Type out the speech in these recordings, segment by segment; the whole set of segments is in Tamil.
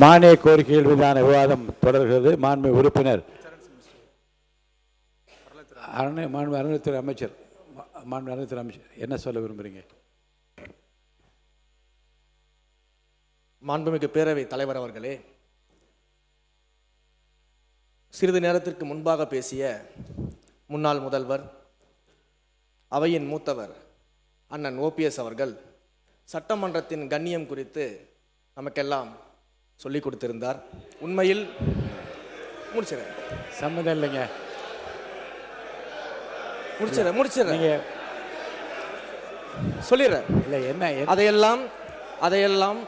மானிய கோரிக்கைகள் மீதான விவாதம் தொடர்கிறது. மாண்பு உறுப்பினர் மாண்பு அறநிலையத்துறை அமைச்சர் என்ன சொல்ல விரும்புகிறீங்க? மாண்புமிகு பேரவை தலைவர் அவர்களே, சிறிது நேரத்திற்கு முன்பாக பேசிய முன்னாள் முதல்வர், அவையின் மூத்தவர் அண்ணன் ஓபிஎஸ் அவர்கள் சட்டமன்றத்தின் கண்ணியம் குறித்து நமக்கெல்லாம் சொல்லிக் கொடுத்திருந்தார். உண்மையில் முடிச்சிடறேன், சம்மதம் இல்லைங்க, முடிச்சிடறேன் சொல்லிடுறேன். இல்லை என்ன அதையெல்லாம்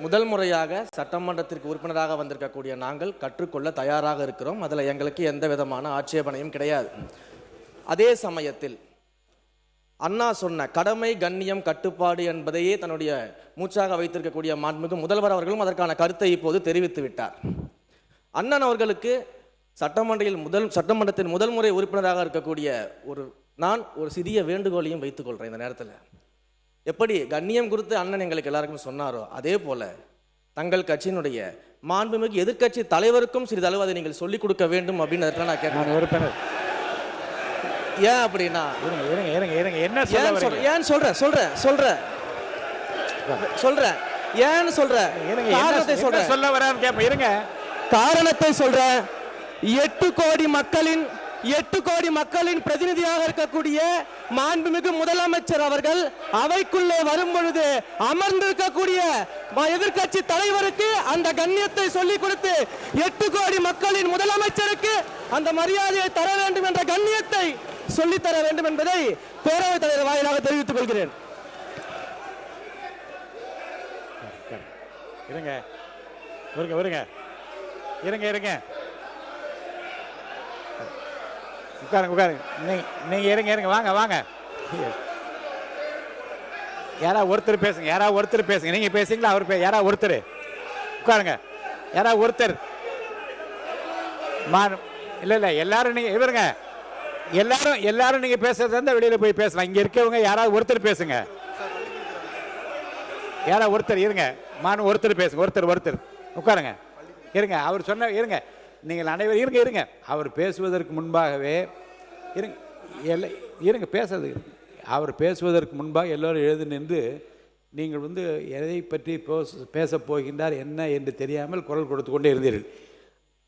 முதல் முறையாக சட்டமன்றத்திற்கு உறுப்பினராக வந்திருக்கக்கூடிய நாங்கள் கற்றுக்கொள்ள தயாராக இருக்கிறோம். அதில் எங்களுக்கு எந்த விதமான ஆட்சேபனையும் கிடையாது. அதே சமயத்தில் அண்ணா சொன்ன கடமை, கண்ணியம், கட்டுப்பாடு என்பதையே தன்னுடைய மூச்சாக வைத்திருக்கக்கூடிய மாண்புமிகு முதல்வர் அவர்களும் அதற்கான கருத்தை இப்போது தெரிவித்து விட்டார். அண்ணன் அவர்களுக்கு சட்டமன்றத்தின் முதல் முறை உறுப்பினராக இருக்கக்கூடிய நான் ஒரு சிறிய வேண்டுகோளையும் வைத்துக் கொள்கிறேன். இந்த நேரத்தில் எப்படி கண்ணியம் குறித்து அண்ணன் எங்களுக்கு எல்லாருக்கும் சொன்னாரோ, அதே போல தங்கள் கட்சியினுடைய மாண்புமிகு எதிர்க்கட்சி தலைவருக்கும் சிறிதளவு அதை நீங்கள் சொல்லிக் கொடுக்க வேண்டும் அப்படின்னு நான் கேட்டேன். உறுப்பினர் ஏன் அப்படின்னா காரணத்தை சொல்றேன். 8 கோடி மக்களின் பிரதிநிதியாக இருக்கக்கூடிய மாண்புமிகு முதலமைச்சர் அவர்கள் அவைக்குள்ளே வரும் பொழுது அமர்ந்திருக்கக்கூடிய எதிர்க்கட்சி தலைவருக்கு அந்த கண்ணியத்தை சொல்லிக் கொடுத்து 8 கோடி மக்களின் முதலமைச்சருக்கு அந்த மரியாதையை தர வேண்டும் என்ற கண்ணியத்தை சொல்லித்தர வேண்டும் என்பதை பேரவைத் தலைவர் வாயிலாக தெரிவித்துக் கொள்கிறேன். நீங்க இருங்க வாங்க யாராவது ஒருத்தர் பேசுங்க. நீங்க பேசுங்களா? அவர் யாராவது ஒருத்தர் உட்காருங்க. யாராவது ஒருத்தர் இல்ல எல்லாரும் நீங்க இவருங்க எல்லாரும் நீங்க பேசுறது இருந்தா வெளியில போய் பேசலாம். இங்க இருக்கவங்க யாராவது ஒருத்தர் பேசுங்க. யாராவது ஒருத்தர் இருங்க. ஒருத்தர் பேசுங்க. ஒருத்தர் உட்காருங்க. இருங்க. அவர் சொன்ன இருங்க. நீங்கள் அனைவரும் இருங்க. அவர் பேசுவதற்கு முன்பாகவே இருங்க பேசுறது. அவர் பேசுவதற்கு முன்பாக எல்லோரும் எழுந்து நின்று நீங்கள் எதை பற்றி பேசப் போகின்றார் என்ன என்று தெரியாமல் குரல் கொடுத்து கொண்டே இருந்தீர்கள்.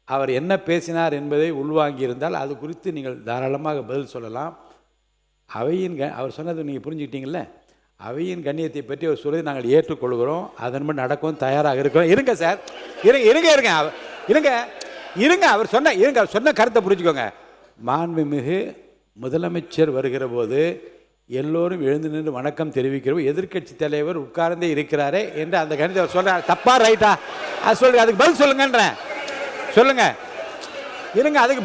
அவர் என்ன பேசினார் என்பதை உள்வாங்கி இருந்தால் அது குறித்து நீங்கள் தாராளமாக பதில் சொல்லலாம். அவர் சொன்னது நீங்கள் புரிஞ்சுக்கிட்டீங்கல்ல. அவையின் கண்ணியத்தை பற்றி அவர் சொல்லி நாங்கள் ஏற்றுக்கொள்கிறோம். அதன்படி நடக்கவும் தயாராக இருக்கிறோம். இருங்க சார், இருங்க. அவர் சொன்ன கருத்தை புரிஞ்சுக்கோங்க. மாண்புமிகு முதலமைச்சர் வருகிற போது எல்லோரும் எழுந்து நின்று வணக்கம் தெரிவிக்கிறோம். எதிர்க்கட்சி தலைவர் உட்கார்ந்தே இருக்கிறாரே என்று அந்த கணிதத்தை அவர் சொல்றார். தப்பா ரைட்டா? அது சொல்லுங்க. அதுக்கு பதில் சொல்லுங்கன்றேன். சொல்லுங்க. இருங்க. அதுக்கு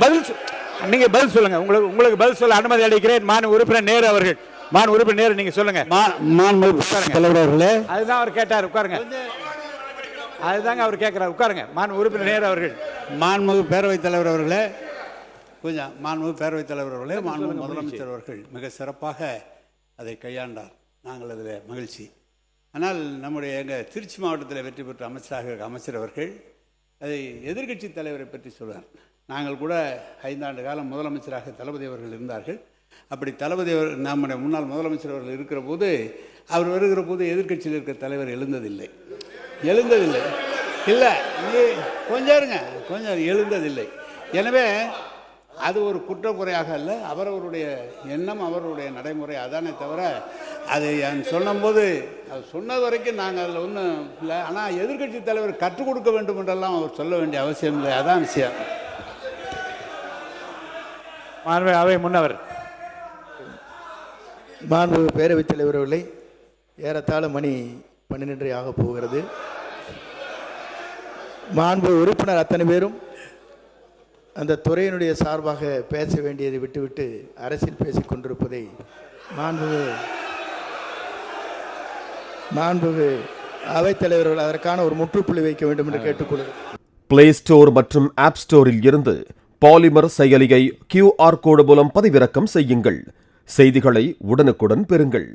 நீங்க பதில் சொல்லுங்க. உங்களுக்கு பதில் சொல்ல அனுமதி அளிக்கிறேன். உறுப்பினர் நேரு அவர்கள். உறுப்பினர் நேரு, நீங்க சொல்லுங்க. அதுதான் அவர் கேட்டார். உட்காருங்க. அதுதாங்க அவர் கேட்கிறார். உட்காருங்க. உறுப்பினர் நேரு அவர்கள். மாண்புமிகு பேரவைத் தலைவர் அவர்களே, மாண்புமிகு பேரவைத் தலைவர் அவர்களே, மாண்புமிகு முதலமைச்சர் அவர்கள் மிக சிறப்பாக அதை கையாண்டார். நாங்கள் அதில் மகிழ்ச்சி. ஆனால் நம்முடைய எங்கள் திருச்சி மாவட்டத்தில் வெற்றி பெற்ற அமைச்சர் அவர்கள் அதை எதிர்க்கட்சி தலைவரை பற்றி சொல்வார். நாங்கள் கூட 5 ஆண்டு காலம் முதலமைச்சராக தளபதி அவர்கள் இருந்தார்கள். அப்படி தளபதி நம்முடைய முன்னாள் முதலமைச்சர் அவர்கள் இருக்கிற போது, அவர் வருகிற போது எதிர்க்கட்சியில் இருக்கிற தலைவர் எழுந்ததில்லை. இல்லை, கொஞ்சம் இருங்க, கொஞ்சம் எழுந்ததில்லை. எனவே அது ஒரு குற்றக்குறையாக அல்ல, அவரவருடைய எண்ணம், அவருடைய நடைமுறை. அதானே தவிர அதை சொல்லும்போது அது சொன்னது வரைக்கும் நாங்கள் அதில் ஒன்றும் இல்லை. ஆனால் எதிர்க்கட்சி தலைவர் கற்றுக் கொடுக்க வேண்டும் என்றெல்லாம் அவர் சொல்ல வேண்டிய அவசியம் இல்லை. அதான் விஷயம். அவை முன்னவர் பேரவைத் தலைவர் அவர்களை ஏறத்தாழ மணி 12 ஆக போகிறது. மாண்பு உறுப்பினர் அத்தனை பேரும் அந்த துறையினுடைய சார்பாக பேச வேண்டியதை விட்டுவிட்டு அரசியல் பேசிக் கொண்டிருப்பதை மாண்புமிகு அவைத்தலைவர்கள் அதற்கான ஒரு முற்றுப்புள்ளி வைக்க வேண்டும் என்று கேட்டுக்கொள்கிறேன். பிளே ஸ்டோர் மற்றும் ஆப் ஸ்டோரில் இருந்து பாலிமர் செயலியை QR கோடு மூலம் பதிவிறக்கம் செய்யுங்கள். செய்திகளை உடனுக்குடன் பெறுங்கள்.